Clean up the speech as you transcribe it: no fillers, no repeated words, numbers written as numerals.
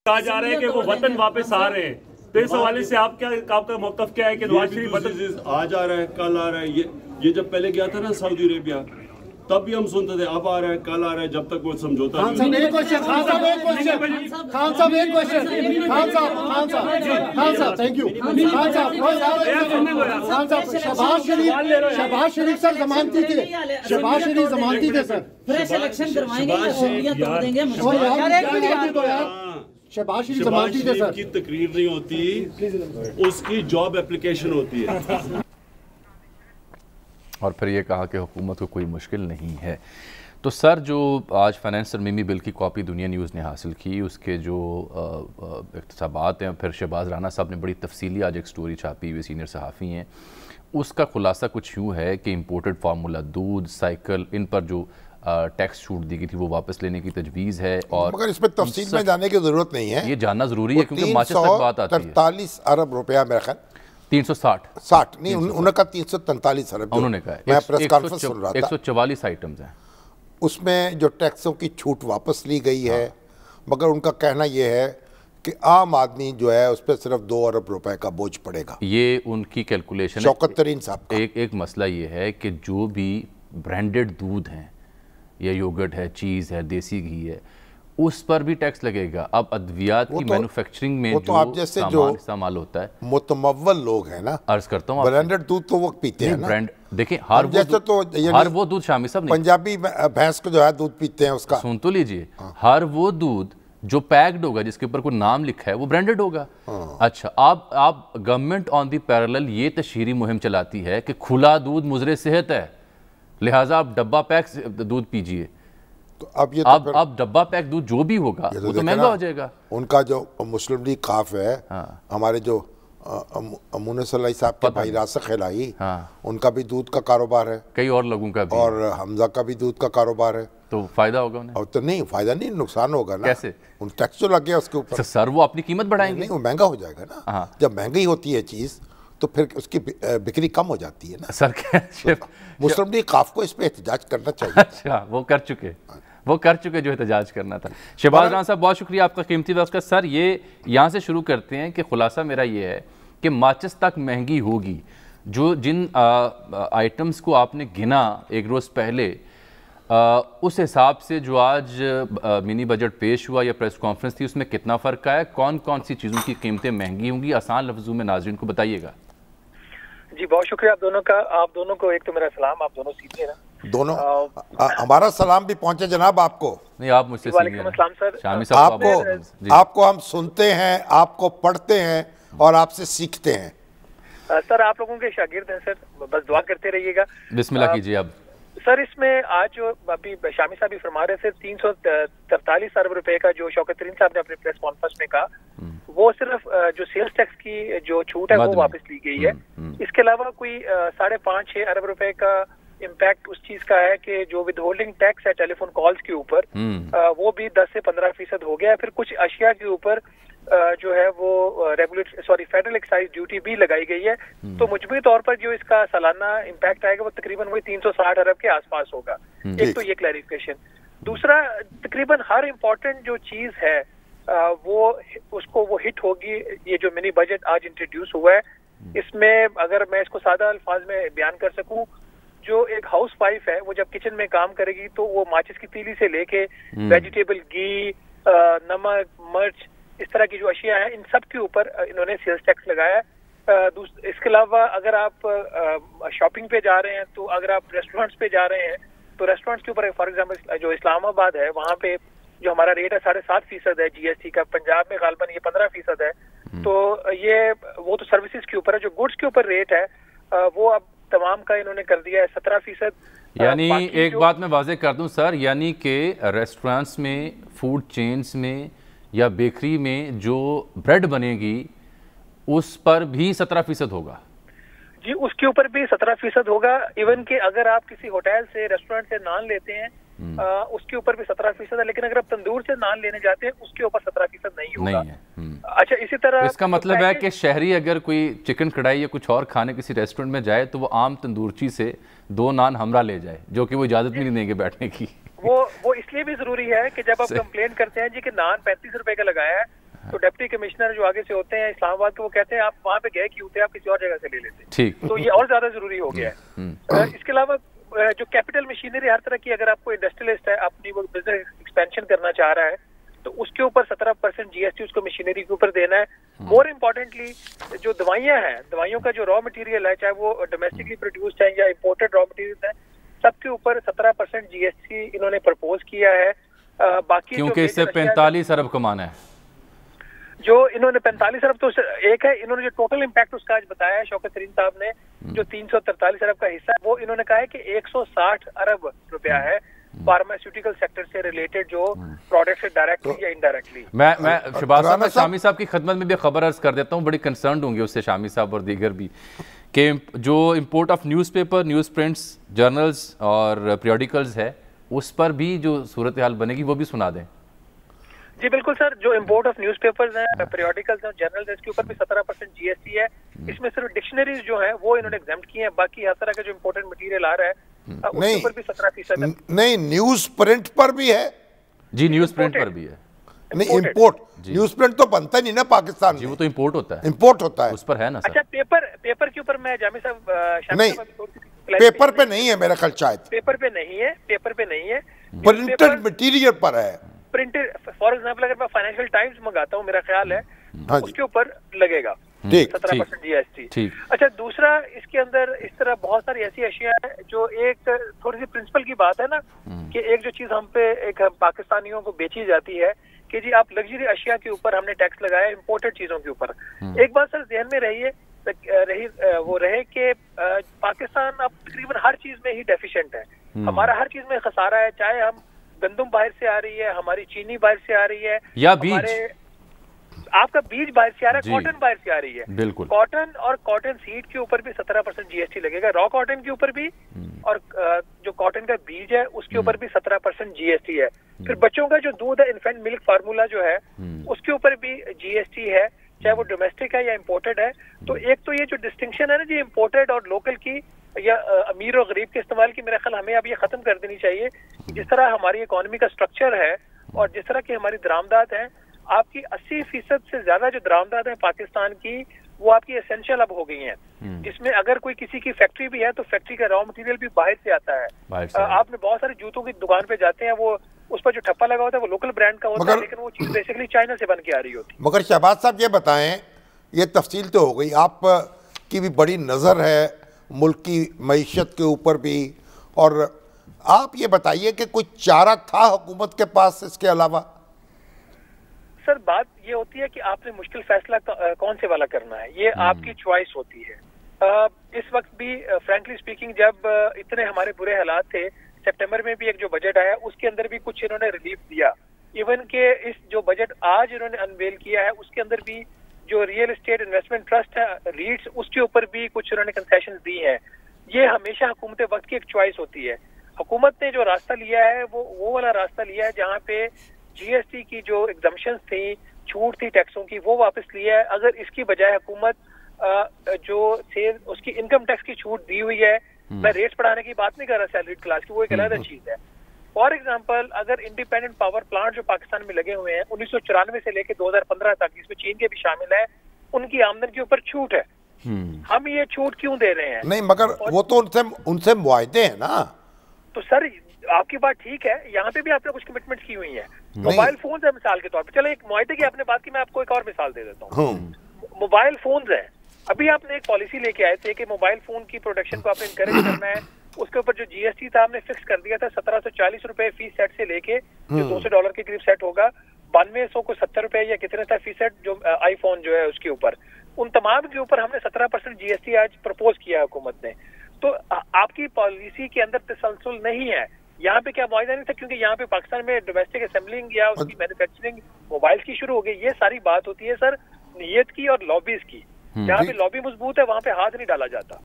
कहा जा रहा है कि वो वतन वापस आ रहे हैं, तो इस हवाले से आपका मौक़िफ़ क्या है कि नवाज शरीफ वतन आज आ रहा है, कल आ रहा है? ये जब पहले गया था ना सऊदी अरेबिया, तब भी हम सुनते थे अब आ रहा है, कल आ रहा है, जब तक वो समझौता नहीं। Thank you Shahbaz Sharif sir जमानती थे, शहबाज शरीफ जमानती थे सर। फ्रेश इलेक्शन करवाएंगे, शहबाज शरीफ जमानती थे सर। की तकरीर नहीं होती, उसकी जॉब एप्लीकेशन होती है। और फिर ये कहा कि हुकूमत को कोई मुश्किल नहीं है। तो सर, जो आज फाइनेंस तरमीमी बिल की कॉपी दुनिया न्यूज़ ने हासिल की, उसके जो इक़्तिसाबात हैं, फिर शहबाज राना साहब ने बड़ी तफसीली आज एक स्टोरी छापी हुई, सीनियर सहाफ़ी हैं, उसका खुलासा कुछ यूँ है कि इम्पोर्टेड फार्मूला दूध, साइकिल, इन पर जो टैक्स छूट दी गई थी वो वापस लेने की तजवीज़ है। और मगर इसमें तफसील में जाने की ज़रूरत नहीं है, ये जानना ज़रूरी है क्योंकि माचिस तक बात आती है। 43 अरब रुपया मेरा ख्याल 360 नहीं, उनका 343 अरब उन्होंने कहा। मैं प्रेस कॉन्फ्रेंस सुन रहा था, 144 आइटम्स हैं उसमें जो टैक्सों की छूट वापस ली गई है। मगर उनका कहना यह है कि आम आदमी जो है उस पर सिर्फ 2 अरब रुपए का बोझ पड़ेगा। ये उनकी कैलकुलेशन है। शौकत तरीन साहब का एक मसला ये है कि जो भी ब्रांडेड दूध हैं या योगर्ट है, चीज़ है, देसी घी है, उस पर भी टैक्स लगेगा। अब अद्वियात की मैन्युफैक्चरिंग में तो आप जैसे जो इस्तेमाल होता है, मुतमव्वल लोग हैं ना, अर्ज करता हूँ, ब्रांडेड दूध तो वो पीते हैं ना। ब्रांड देखिए, हर वो दूध शामी साहब पंजाबी भैंस को जो है दूध पीते हैं, उसका सुन तो लीजिए, हर वो दूध जो पैक्ड होगा, जिसके ऊपर कोई नाम लिखा है, वो ब्रांडेड होगा। अच्छा, आप गवर्नमेंट ऑन दी पैरेलल ये तशहीरी मुहिम चलाती है कि खुला दूध मुजरे सेहत है, लिहाजा आप डब्बा पैक दूध पीजिए। तो अब डब्बा पैक दूध जो भी होगा वो तो महंगा हो जाएगा। उनका जो मुस्लिम लीग खाफ है, हमारे जो अमून सलाई साहब के भाई रासिक इलाही, उनका भी दूध का कारोबार है, कई और लोगों का भी, और हमजा का भी दूध का कारोबार है। तो फायदा होगा उन्हें? और तो नहीं, फायदा नहीं, नुकसान होगा ना। कैसे? उन टैक्स जो लग गया उसके ऊपर। सर वो अपनी कीमत बढ़ाएंगे? नहीं, वो महंगा हो जाएगा ना। जब महंगी होती है चीज़ तो फिर उसकी बिक्री कम हो जाती है ना। सर मुस्लिम लीग खाफ को इस पर एहतजाज करना चाहिए। अच्छा, वो कर चुके जो एहतजाज करना था। शहबाज राना साहब, बहुत शुक्रिया आपका कीमती वक्त का। सर, ये यहाँ से शुरू करते हैं कि खुलासा मेरा ये है कि माचिस तक महंगी होगी। जो जिन आइटम्स को आपने गिना एक रोज़ पहले, उस हिसाब से जो आज मिनी बजट पेश हुआ या प्रेस कॉन्फ्रेंस थी, उसमें कितना फ़र्क आया? कौन कौन सी चीज़ों की कीमतें महंगी होंगी? आसान लफ्ज़ों में नाज़रीन को बताइएगा। जी, बहुत शुक्रिया आप दोनों का। आप दोनों को एक तो मेरा सलाम, आप दोनों सीनियर हैं दोनों। हमारा सलाम भी पहुंचे जनाब आपको। नहीं, आप मुझसे सीनियर हैं। सर, शामी साहब, आपको हम सुनते हैं, आपको पढ़ते हैं और आपसे सीखते हैं। सर, आप लोगों के शागिर्द हैं सर, बस दुआ करते रहिएगा। बिस्मिल्लाह कीजिए। अब सर, इसमें आज जो अभी शामी साहब भी फरमा रहे थे, 343 अरब रुपए का जो शौकत तरीन साहब ने अपने प्रेस कॉन्फ्रेंस में कहा, वो सिर्फ जो सेल्स टैक्स की जो छूट है वो वापस ली गई है। इसके अलावा कोई 5.5-6 अरब रुपए का इम्पैक्ट उस चीज का है कि जो विदहोल्डिंग टैक्स है टेलीफोन कॉल्स के ऊपर, वो भी 10 से 15% हो गया है। फिर कुछ अशिया के ऊपर जो है वो फेडरल एक्साइज ड्यूटी भी लगाई गई है। तो मुजमई तौर पर जो इसका सालाना इम्पैक्ट आएगा वो तकरीबन वही 360 अरब के आसपास होगा। एक तो ये क्लैरिफिकेशन। दूसरा, तकरीबन हर इम्पोर्टेंट जो चीज है वो हिट होगी। ये जो मिनी बजट आज इंट्रोड्यूस हुआ है, इसमें अगर मैं इसको सादा अल्फाज में बयान कर सकूं, जो एक हाउस वाइफ है वो जब किचन में काम करेगी तो वो माचिस की तीली से लेके वेजिटेबल घी, नमक, मिर्च, इस तरह की जो अशिया है, इन सब के ऊपर इन्होंने सेल्स टैक्स लगाया है। इसके अलावा अगर आप शॉपिंग पे जा रहे हैं, तो अगर आप रेस्टोरेंट्स पे जा रहे हैं तो रेस्टोरेंट्स के ऊपर फॉर एग्जाम्पल जो इस्लामाबाद है, वहाँ पे जो हमारा रेट है 7.5% है GST का। पंजाब में गालबन ये 15% है। तो ये वो तो सर्विसेज के ऊपर है। जो गुड्स के ऊपर रेट है वो अब तमाम का इन्होंने कर दिया है 17%। यानी एक बात मैं वाज़ेह कर दूं सर, यानी कि रेस्टोरेंट्स में, फूड चेन्स में या बेकरी में जो ब्रेड बनेगी उस पर भी 17% होगा? जी, उसके ऊपर भी 17% होगा। इवन कि अगर आप किसी होटल से, रेस्टोरेंट से नान लेते हैं, उसके ऊपर भी 17% है। लेकिन अगर आप तंदूर से नान लेने जाते हैं, उसके ऊपर 17% नहीं होगा। अच्छा, इसी तरह इसका मतलब है कि शहरी अगर कोई चिकन कढ़ाई या कुछ और खाने किसी रेस्टोरेंट में जाए तो वो आम तंदूरची से 2 नान हमरा ले जाए, जो कि वो इजाजत भी नहीं देंगे बैठने की। वो इसलिए भी जरूरी है कि जब आप कंप्लेंट करते हैं जी कि नान 35 रुपए का लगाया है, डिप्टी कमिश्नर जो आगे से होते हैं इस्लामाबाद के, वो कहते हैं आप वहाँ पे गए क्यों थे, आप किसी और जगह से ले लेते। ठीक। तो ये और ज्यादा जरूरी हो गया है। इसके अलावा जो कैपिटल मशीनरी हर तरह की, अगर आपको इंडस्ट्रियलिस्ट है, अपनी वो बिजनेस एक्सपेंशन करना चाह रहा है, तो उसके ऊपर 17% GST उसको मशीनरी के ऊपर देना है। मोर इम्पोर्टेंटली जो दवाइयाँ हैं, दवाइयों का जो रॉ मटेरियल है, चाहे वो डोमेस्टिकली प्रोड्यूस्ड है या इम्पोर्टेड रॉ मटेरियल है, सबके ऊपर 17% GST इन्होंने प्रपोज किया है। बाकी क्योंकि इससे 45 अरब कमाना है जो इन्होंने 45 अरब, तो एक है इन्होंने जो टोटल इम्पैक्ट उसका आज बताया है शौकत तरीन साहब ने, जो 343 अरब का हिस्सा है, वो इन्होंने कहा है कि 160 अरब रुपया है फार्मास्यूटिकल सेक्टर से रिलेटेड जो प्रोडक्ट है, डायरेक्टली या इनडायरेक्टली। मैं शहबाज साहब शामी साहब की खदमत में भी खबर अर्ज कर देता हूँ, बड़ी कंसर्न होंगे उससे शामी साहब और दीगर भी, कि जो import of newspaper, news prints, journals और पीरियडिकल्स है, उस पर भी जो सूरत हाल बनेगी वो भी सुना दें। जी बिल्कुल सर, जो इम्पोर्ट ऑफ न्यूज़पेपर्स हैं, पीरियडिकल्स हैं, जर्नल्स हैं, इसके ऊपर भी 17% GST है। इसमें सिर्फ डिक्शनरीज जो है वो इन्होंने एग्जाम्प्ट किए हैं, बाकी हर तरह का जो इम्पोर्टेंट मटेरियल आ रहा है उसके ऊपर भी 17%। नहीं, न्यूज प्रिंट पर भी है जी, न्यूज़ प्रिंट पर भी है। नहीं, इम्पोर्ट न्यूज प्रिंट तो बनता नहीं ना पाकिस्तान जी, में, वो तो इम्पोर्ट होता है, इम्पोर्ट होता है, उस पर है ना सर। अच्छा, पेपर के ऊपर मैं जामी साहब नहीं, पेपर पे नहीं है मेरा ख्याल, शायद पेपर पे नहीं है, पेपर पे नहीं है, प्रिंटेड मटेरियल पर है। प्रिंटेड, फॉर एग्जांपल अगर मैं फाइनेंशियल टाइम्स मंगाता हूँ, मेरा ख्याल है हाँ जी, उसके ऊपर लगेगा ठीक 17% GST। ठीक। अच्छा, दूसरा इसके अंदर इस तरह बहुत सारी ऐसी अशिया है जो एक थोड़ी सी प्रिंसिपल की बात है ना, कि एक जो चीज हम पे एक पाकिस्तानियों को बेची जाती है कि जी आप लग्जरी अशिया के ऊपर हमने टैक्स लगाया इम्पोर्टेड चीजों के ऊपर। एक बात सर ध्यान में रहे कि पाकिस्तान अब तकरीबन हर चीज में ही डेफिशिएंट है, हमारा हर चीज में खसारा है, चाहे हम गंदम बाहर से आ रही है, हमारी चीनी बाहर से आ रही है, या बीज, आपका बीज बाहर से आ रहा है, कॉटन बाहर से आ रही है। बिल्कुल, कॉटन और कॉटन सीड के ऊपर भी 17% GST लगेगा, रॉ कॉटन के ऊपर भी, और जो कॉटन का बीज है उसके ऊपर भी 17% GST है। फिर बच्चों का जो दूध है, इन्फेंट मिल्क फार्मूला जो है, उसके ऊपर भी GST है, चाहे वो डोमेस्टिक है या इम्पोर्टेड है। तो एक तो ये जो डिस्टिंक्शन है ना जी इम्पोर्टेड और लोकल की, या अमीर और गरीब के इस्तेमाल की, मेरा ख्याल हमें अब ये खत्म कर देनी चाहिए। जिस तरह हमारी इकोनॉमी का स्ट्रक्चर है और जिस तरह की हमारी दरामदात है, आपकी 80% से ज्यादा जो दरामदात है पाकिस्तान की, वो आपकी एसेंशियल अब हो गई हैं, जिसमें अगर कोई किसी की फैक्ट्री भी है तो फैक्ट्री का रॉ मटेरियल भी बाहर से आता है। आपने बहुत सारे जूतों की दुकान पे जाते हैं, वो उस पर जो ठप्पा लगा होता है वो लोकल ब्रांड का होता है, लेकिन वो चीज बेसिकली चाइना से बन के आ रही होती है। मगर शहबाज साहब ये बताएं, ये तफसील तो हो गई, आप की भी बड़ी नज़र है मुल्क की मईशत के ऊपर भी, और आप ये बताइए कि कोई चारा था हुकूमत के पास इसके अलावा? सर बात ये होती है कि आपने मुश्किल फैसला कौन से वाला करना है, ये आपकी चॉइस होती है। इस वक्त भी फ्रैंकली स्पीकिंग जब इतने हमारे बुरे हालात थे, सितंबर में भी एक जो बजट आया उसके अंदर भी कुछ इन्होंने रिलीफ दिया। इवन के इस जो बजट आज इन्होंने अनवेल किया है उसके अंदर भी जो रियल एस्टेट इन्वेस्टमेंट ट्रस्ट है, रीट्स, उसके ऊपर भी कुछ इन्होंने कंसेशन दी हैं। ये हमेशा हुकूमत वक्त की एक चॉइस होती है। हुकूमत ने जो रास्ता लिया है वो वाला रास्ता लिया है जहाँ पे GST की जो एग्जम्पशंस थी, छूट थी टैक्सों की, वो वापस लिया है। अगर इसकी बजाय हुकूमत जो सेल उसकी इनकम टैक्स की छूट दी हुई है, मैं रेट्स बढ़ाने की बात नहीं कर रहा सैलरीड क्लास की, वो एक अलग चीज है। फॉर एग्जाम्पल अगर इंडिपेंडेंट पावर प्लांट जो पाकिस्तान में लगे हुए हैं 1994 से लेकर 2015 तक, जिसमें चीन के भी शामिल है, उनकी आमदन के ऊपर छूट है। हम ये छूट क्यों दे रहे हैं? नहीं, मगर वो तो उनसे मुआहदे हैं ना। तो सर आपकी बात ठीक है, यहाँ पे भी आपने कुछ कमिटमेंट की हुई है। मोबाइल फोन है मिसाल के तौर पर, चलो एक मुआहदे की आपने बात की, मैं आपको एक और मिसाल दे देता हूँ। मोबाइल फोन है, अभी आपने एक पॉलिसी लेके आए थे कि मोबाइल फोन की प्रोडक्शन को आपने इनकरेज करना है। उसके ऊपर जो GST था आपने फिक्स कर दिया था 1740 रुपए फी सेट से लेके, जो $200 के करीब सेट होगा, 9200 को 70 रुपए या कितने था फी सेट जो आईफोन जो है उसके ऊपर, उन तमाम के ऊपर हमने 17% GST आज प्रपोज किया है हुकूमत ने। तो आपकी पॉलिसी के अंदर तसलसल नहीं है। यहाँ पे क्या मुआवजा नहीं था, क्योंकि यहाँ पे पाकिस्तान में डोमेस्टिक असेंबलिंग या उसकी मैन्युफैक्चरिंग मोबाइल की शुरू हो गई। ये सारी बात होती है सर नीयत की और लॉबीज की। जहाँ पे लॉबी मजबूत है वहाँ पे हाथ नहीं डाला जाता।